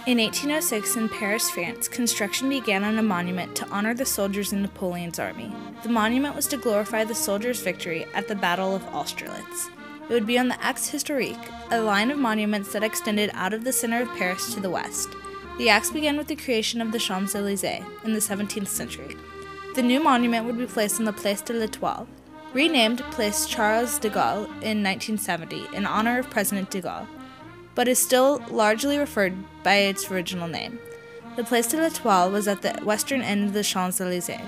In 1806, in Paris, France, construction began on a monument to honor the soldiers in Napoleon's army. The monument was to glorify the soldiers' victory at the Battle of Austerlitz. It would be on the Axe Historique, a line of monuments that extended out of the center of Paris to the west. The axe began with the creation of the Champs-Élysées in the 17th century. The new monument would be placed on the Place de l'Étoile, renamed Place Charles de Gaulle in 1970 in honor of President de Gaulle, but is still largely referred by its original name. The Place de l'Étoile was at the western end of the Champs-Élysées.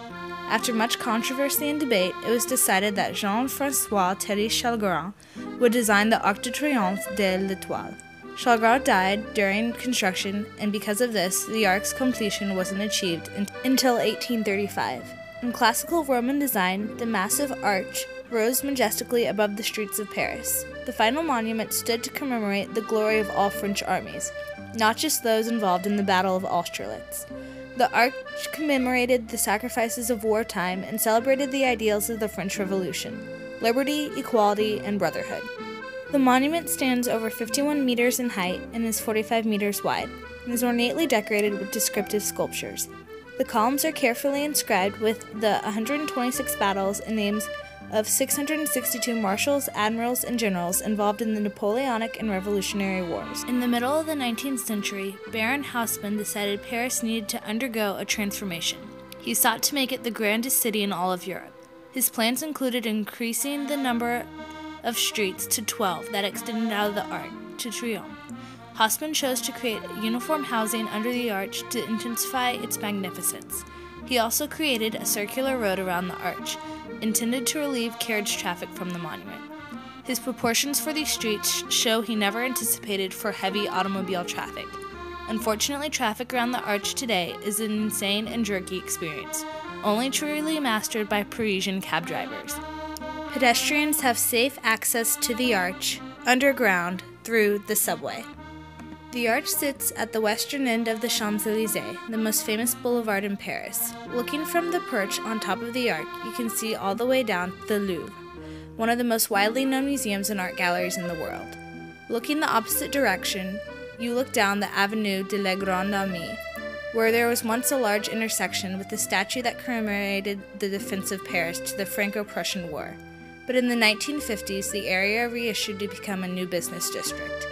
After much controversy and debate, it was decided that Jean-François Thierry Chalgrin would design the Arc de Triomphe de l'Étoile. Chalgrin died during construction, and because of this, the arc's completion wasn't achieved until 1835. In classical Roman design, the massive arch rose majestically above the streets of Paris. The final monument stood to commemorate the glory of all French armies, not just those involved in the Battle of Austerlitz. The arch commemorated the sacrifices of wartime and celebrated the ideals of the French Revolution: liberty, equality, and brotherhood. The monument stands over 51 meters in height and is 45 meters wide, and is ornately decorated with descriptive sculptures. The columns are carefully inscribed with the 126 battles and names of 662 marshals, admirals, and generals involved in the Napoleonic and Revolutionary Wars. In the middle of the 19th century, Baron Haussmann decided Paris needed to undergo a transformation. He sought to make it the grandest city in all of Europe. His plans included increasing the number of streets to 12 that extended out of the Arc to Triomphe. Haussmann chose to create uniform housing under the arch to intensify its magnificence. He also created a circular road around the arch, intended to relieve carriage traffic from the monument. His proportions for these streets show he never anticipated for heavy automobile traffic. Unfortunately, traffic around the arch today is an insane and jerky experience, only truly mastered by Parisian cab drivers. Pedestrians have safe access to the arch underground through the subway. The arch sits at the western end of the Champs-Élysées, the most famous boulevard in Paris. Looking from the perch on top of the arc, you can see all the way down the Louvre, one of the most widely known museums and art galleries in the world. Looking the opposite direction, you look down the Avenue de la Grande Armée, where there was once a large intersection with a statue that commemorated the defense of Paris to the Franco-Prussian War. But in the 1950s, the area reissued to become a new business district.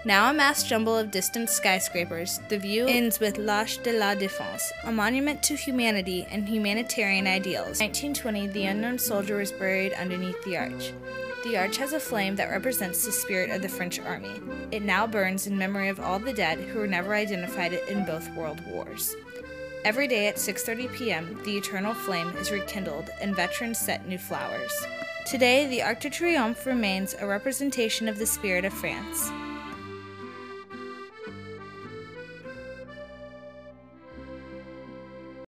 Now a mass jumble of distant skyscrapers, the view ends with l'Arche de la Défense, a monument to humanity and humanitarian ideals. In 1920, the unknown soldier was buried underneath the arch. The arch has a flame that represents the spirit of the French army. It now burns in memory of all the dead who were never identified in both world wars. Every day at 6:30 p.m., the eternal flame is rekindled and veterans set new flowers. Today, the Arc de Triomphe remains a representation of the spirit of France.